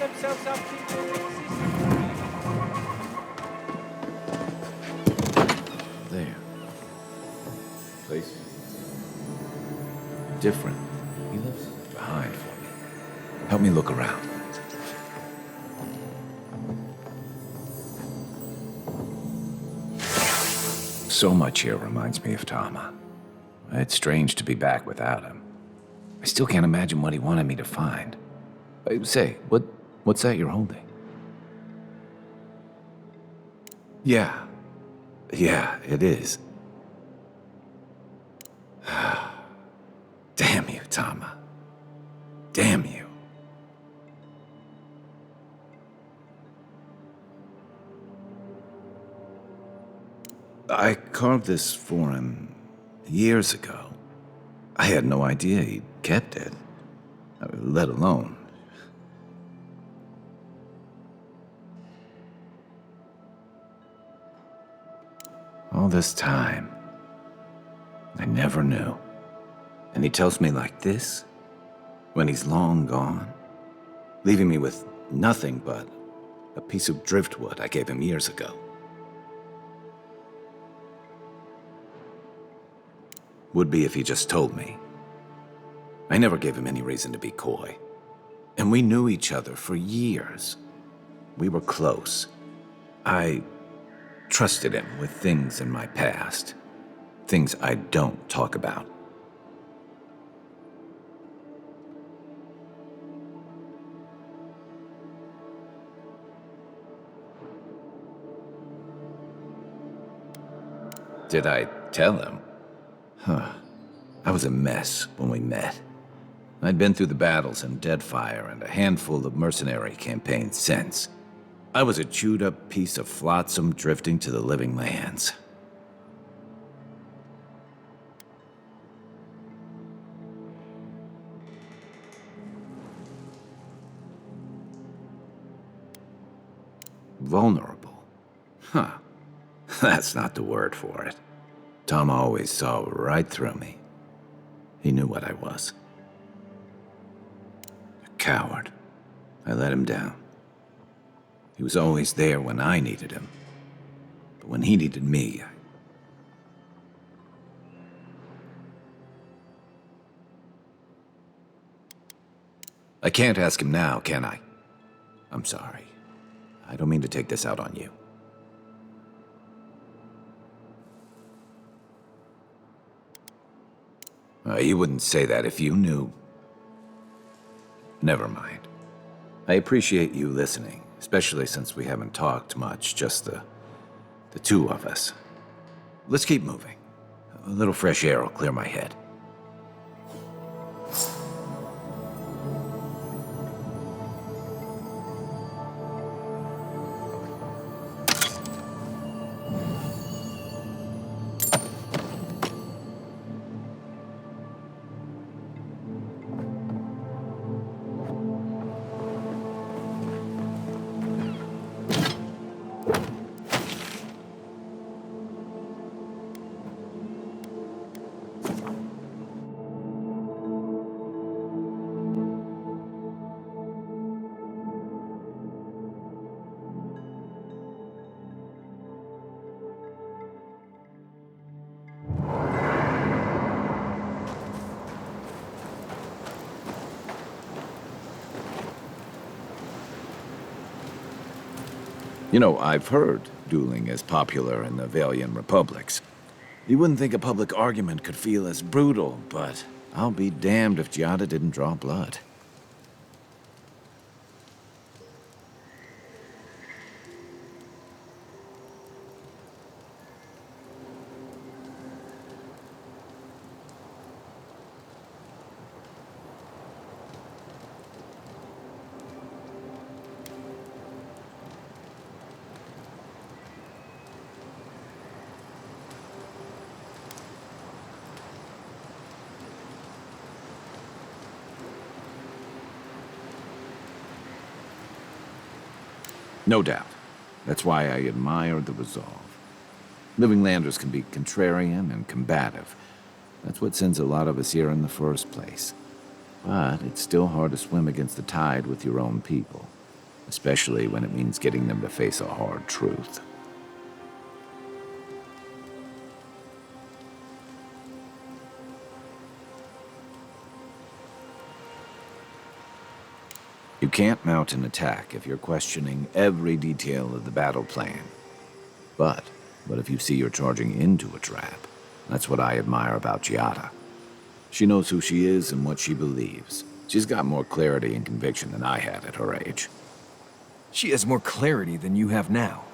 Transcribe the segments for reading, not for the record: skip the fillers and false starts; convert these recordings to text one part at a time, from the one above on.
themselves up There. Place. Different. He lives behind for me. Help me look around. So much here reminds me of Tama. It's strange to be back without him. I still can't imagine what he wanted me to find. Say, what's that you're holding? Yeah, it is. Damn you, Tama. Damn you. I carved this for him years ago. I had no idea he kept it, let alone. All this time, I never knew. And he tells me like this, when he's long gone, leaving me with nothing but a piece of driftwood I gave him years ago. Would be if he just told me. I never gave him any reason to be coy. And we knew each other for years. We were close. I trusted him with things in my past. Things I don't talk about. Did I tell him? I was a mess when we met. I'd been through the battles in Deadfire and a handful of mercenary campaigns since. I was a chewed-up piece of flotsam drifting to the living lands. Vulnerable? Huh. That's not the word for it. Tom always saw right through me. He knew what I was. A coward. I let him down. He was always there when I needed him. But when he needed me, I can't ask him now, can I? I'm sorry. I don't mean to take this out on you. You wouldn't say that if you knew. Never mind. I appreciate you listening, especially since we haven't talked much, just the two of us. Let's keep moving. A little fresh air will clear my head. You know, I've heard dueling is popular in the Valian republics. You wouldn't think a public argument could feel as brutal, but I'll be damned if Giada didn't draw blood. No doubt. That's why I admire the resolve. Living Landers can be contrarian and combative. That's what sends a lot of us here in the first place. But it's still hard to swim against the tide with your own people, especially when it means getting them to face a hard truth. You can't mount an attack if you're questioning every detail of the battle plan. But if you see you're charging into a trap? That's what I admire about Giada. She knows who she is and what she believes. She's got more clarity and conviction than I had at her age. She has more clarity than you have now.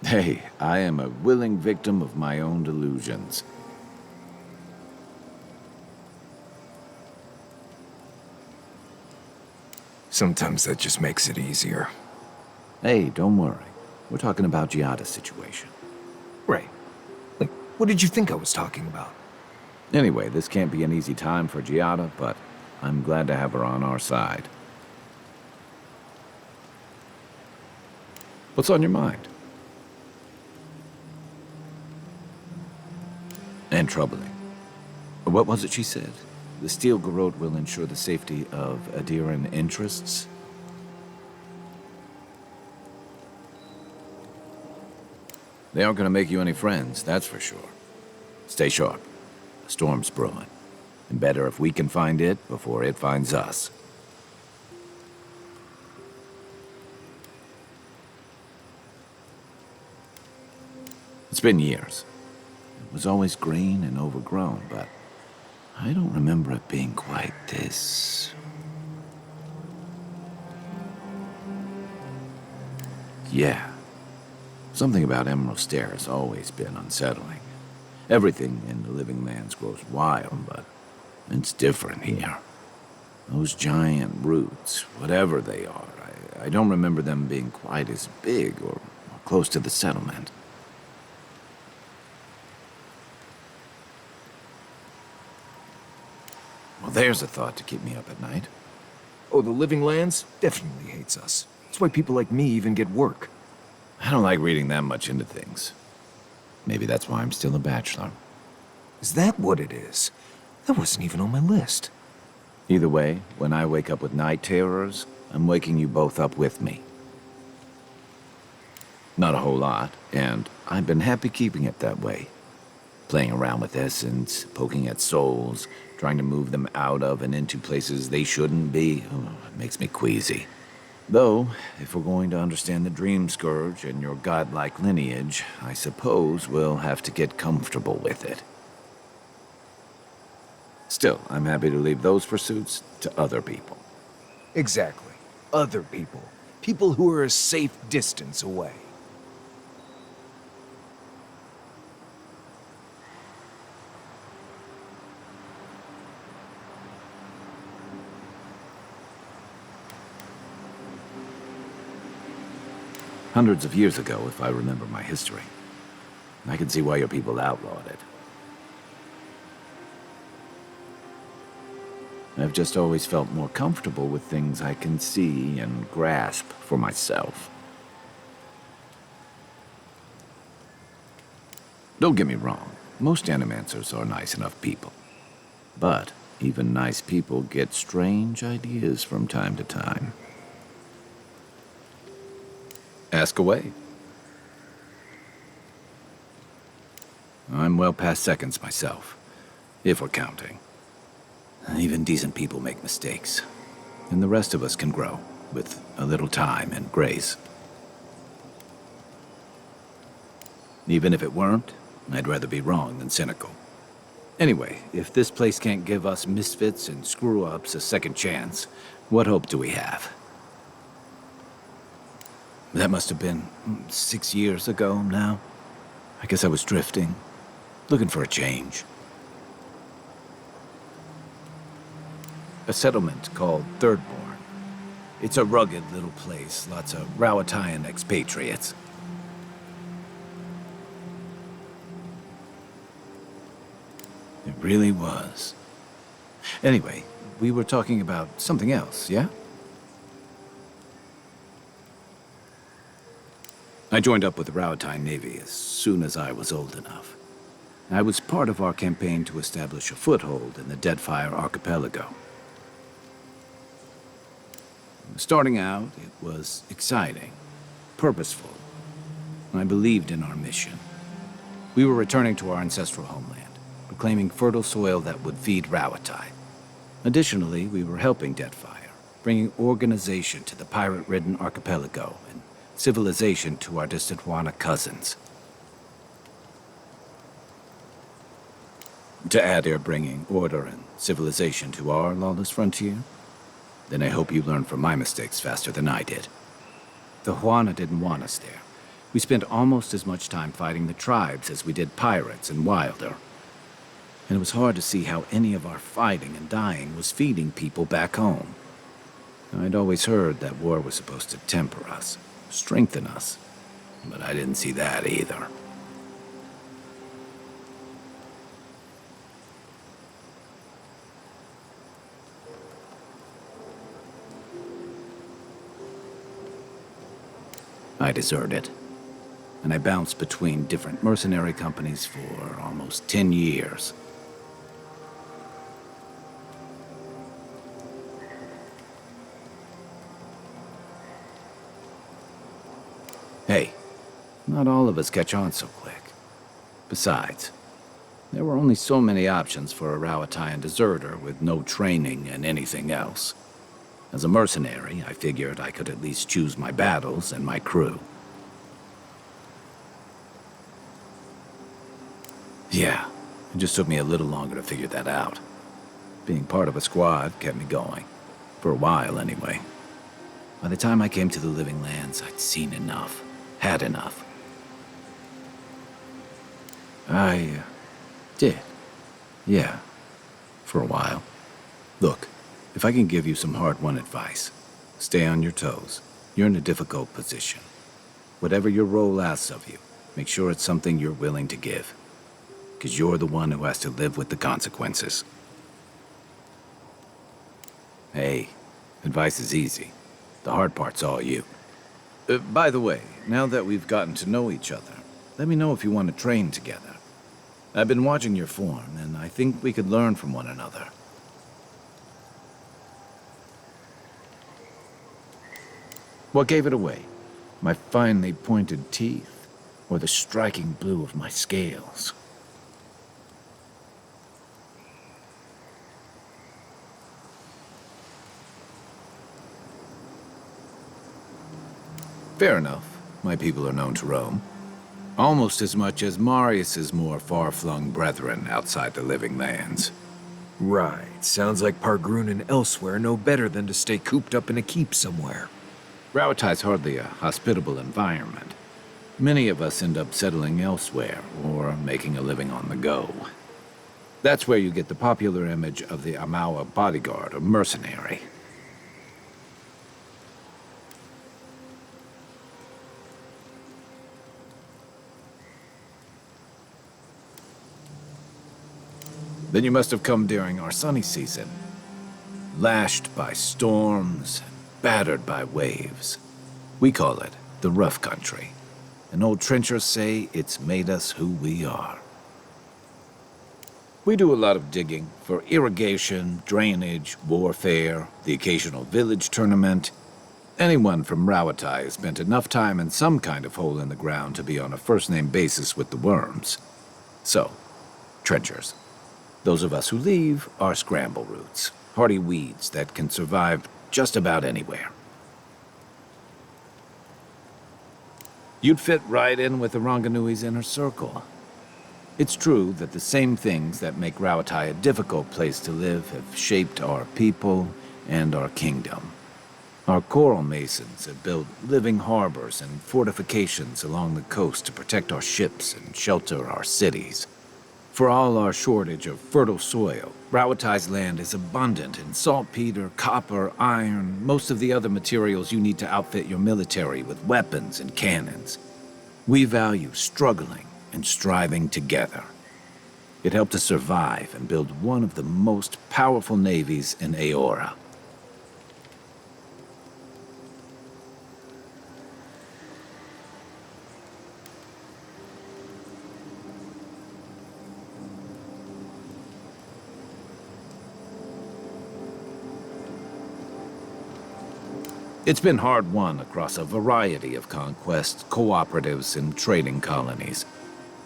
Hey, I am a willing victim of my own delusions. Sometimes that just makes it easier. Hey, don't worry. We're talking about Giada's situation. Right. Like, what did you think I was talking about? Anyway, this can't be an easy time for Giada, but I'm glad to have her on our side. What's on your mind? And troubling. What was it she said? The Steel Garrote will ensure the safety of Aedyran interests? They aren't going to make you any friends, that's for sure. Stay sharp. A storm's brewing. And better if we can find it before it finds us. It's been years. It was always green and overgrown, but I don't remember it being quite this. Yeah. Something about Emerald Stair has always been unsettling. Everything in the Living Lands grows wild, but it's different here. Those giant roots, whatever they are, I don't remember them being quite as big or close to the settlement. Well, there's a thought to keep me up at night. Oh, the Living Lands definitely hates us. That's why people like me even get work. I don't like reading that much into things. Maybe that's why I'm still a bachelor. Is that what it is? That wasn't even on my list. Either way, when I wake up with night terrors, I'm waking you both up with me. Not a whole lot, and I've been happy keeping it that way. Playing around with essence, poking at souls, trying to move them out of and into places they shouldn't be, it makes me queasy. Though, if we're going to understand the Dream Scourge and your godlike lineage, I suppose we'll have to get comfortable with it. Still, I'm happy to leave those pursuits to other people. Exactly. Other people. People who are a safe distance away. Hundreds of years ago, if I remember my history. I can see why your people outlawed it. I've just always felt more comfortable with things I can see and grasp for myself. Don't get me wrong, most animancers are nice enough people. But even nice people get strange ideas from time to time. Ask away. I'm well past seconds myself, if we're counting. Even decent people make mistakes, and the rest of us can grow, with a little time and grace. Even if it weren't, I'd rather be wrong than cynical. Anyway, if this place can't give us misfits and screw-ups a second chance, what hope do we have? That must have been 6 years ago now. I guess I was drifting, looking for a change. A settlement called Thirdborn. It's a rugged little place, lots of Rowatayan expatriates. It really was. Anyway, we were talking about something else, yeah? I joined up with the Rowatayan Navy as soon as I was old enough. I was part of our campaign to establish a foothold in the Deadfire Archipelago. Starting out, it was exciting, purposeful. I believed in our mission. We were returning to our ancestral homeland, reclaiming fertile soil that would feed Rawatai. Additionally, we were helping Deadfire, bringing organization to the pirate-ridden archipelago and civilization to our distant Wana cousins. To Aedyr bringing order and civilization to our lawless frontier? Then I hope you learn from my mistakes faster than I did. The Huana didn't want us there. We spent almost as much time fighting the tribes as we did pirates and Wilder. And it was hard to see how any of our fighting and dying was feeding people back home. I'd always heard that war was supposed to temper us, strengthen us, but I didn't see that either. I deserted, and I bounced between different mercenary companies for almost 10 years. Hey, not all of us catch on so quick. Besides, there were only so many options for a Rowatayan deserter with no training and anything else. As a mercenary, I figured I could at least choose my battles and my crew. Yeah, it just took me a little longer to figure that out. Being part of a squad kept me going. For a while, anyway. By the time I came to the Living Lands, I'd seen enough. Had enough. I did. Yeah. For a while. Look, if I can give you some hard-won advice, stay on your toes. You're in a difficult position. Whatever your role asks of you, make sure it's something you're willing to give. Because you're the one who has to live with the consequences. Hey, advice is easy. The hard part's all you. By the way, now that we've gotten to know each other, let me know if you want to train together. I've been watching your form, and I think we could learn from one another. What gave it away? My finely pointed teeth, or the striking blue of my scales? Fair enough. My people are known to roam. Almost as much as Marius's more far-flung brethren outside the Living Lands. Right. Sounds like Pargroon and elsewhere know better than to stay cooped up in a keep somewhere. Rowatai's hardly a hospitable environment. Many of us end up settling elsewhere, or making a living on the go. That's where you get the popular image of the Amawa bodyguard or mercenary. Then you must have come during our sunny season. Lashed by storms, battered by waves. We call it the rough country. And old trenchers say it's made us who we are. We do a lot of digging for irrigation, drainage, warfare, the occasional village tournament. Anyone from Rawatai has spent enough time in some kind of hole in the ground to be on a first-name basis with the worms. So, trenchers. Those of us who leave are scramble roots, hardy weeds that can survive just about anywhere. You'd fit right in with the Ronganui's inner circle. It's true that the same things that make Rauatai a difficult place to live have shaped our people and our kingdom. Our coral masons have built living harbors and fortifications along the coast to protect our ships and shelter our cities. For all our shortage of fertile soil, Rauatai's land is abundant in saltpeter, copper, iron, most of the other materials you need to outfit your military with weapons and cannons. We value struggling and striving together. It helped us survive and build one of the most powerful navies in Eora. It's been hard-won across a variety of conquests, cooperatives, and trading colonies.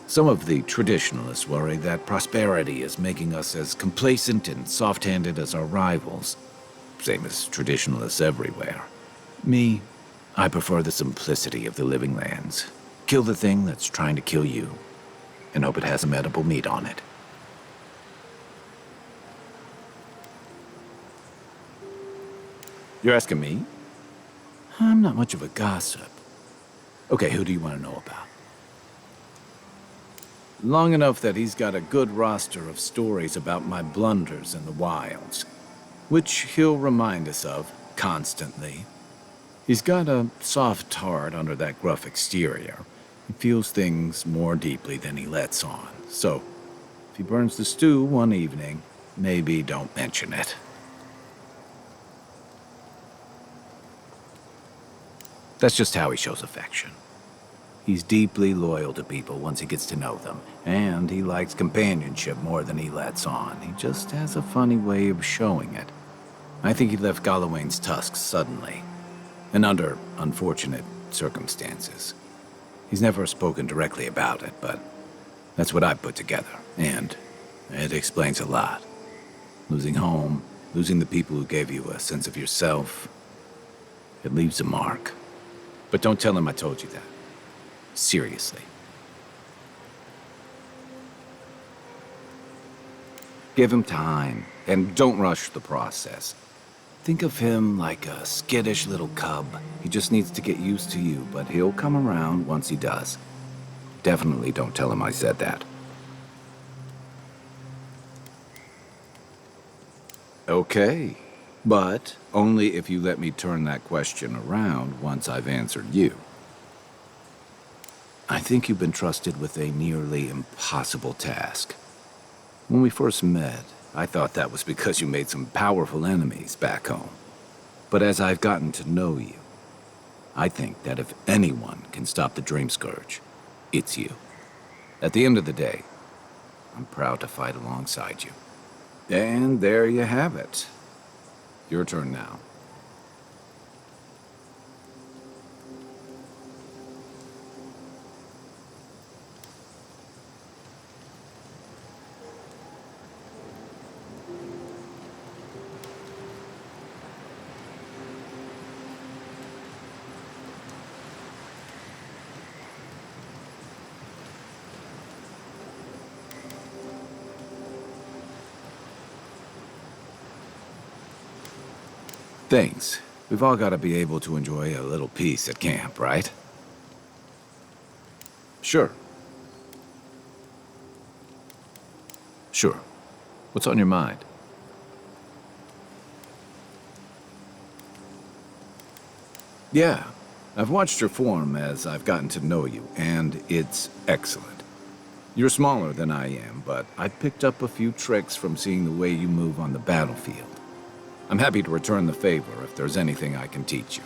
Some of the traditionalists worry that prosperity is making us as complacent and soft-handed as our rivals. Same as traditionalists everywhere. Me, I prefer the simplicity of the living lands. Kill the thing that's trying to kill you, and hope it has some edible meat on it. You're asking me? I'm not much of a gossip. Okay, who do you want to know about? Long enough that he's got a good roster of stories about my blunders in the wilds, which he'll remind us of constantly. He's got a soft heart under that gruff exterior. He feels things more deeply than he lets on. So, if he burns the stew one evening, maybe don't mention it. That's just how he shows affection. He's deeply loyal to people once he gets to know them, and he likes companionship more than he lets on. He just has a funny way of showing it. I think he left Galawain's tusks suddenly, and under unfortunate circumstances. He's never spoken directly about it, but that's what I've put together, and it explains a lot. Losing home, losing the people who gave you a sense of yourself, it leaves a mark. But don't tell him I told you that. Seriously. Give him time, and don't rush the process. Think of him like a skittish little cub. He just needs to get used to you, but he'll come around once he does. Definitely don't tell him I said that. Okay. But only if you let me turn that question around once I've answered you. I think you've been trusted with a nearly impossible task. When we first met, I thought that was because you made some powerful enemies back home. But as I've gotten to know you, I think that if anyone can stop the Dream Scourge, it's you. At the end of the day, I'm proud to fight alongside you. And there you have it. Your turn now. Thanks. We've all got to be able to enjoy a little peace at camp, right? Sure. Sure. What's on your mind? Yeah. I've watched your form as I've gotten to know you, and it's excellent. You're smaller than I am, but I picked up a few tricks from seeing the way you move on the battlefield. I'm happy to return the favor if there's anything I can teach you.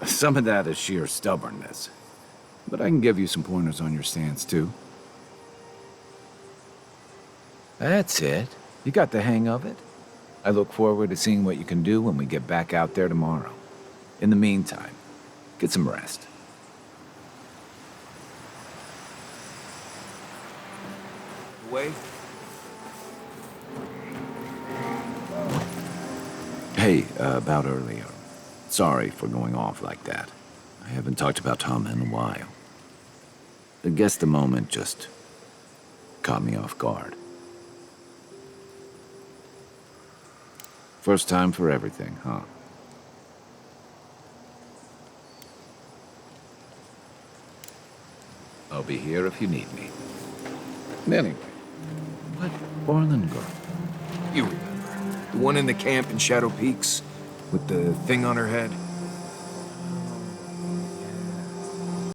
Some of that is sheer stubbornness, but I can give you some pointers on your stance, too. That's it. You got the hang of it. I look forward to seeing what you can do when we get back out there tomorrow. In the meantime, get some rest. Way? Hey, about earlier. Sorry for going off like that. I haven't talked about Tom in a while. I guess the moment just caught me off guard. First time for everything, huh? I'll be here if you need me. Anyway, what Orlin girl? You remember. The one in the camp in Shadow Peaks? With the thing on her head?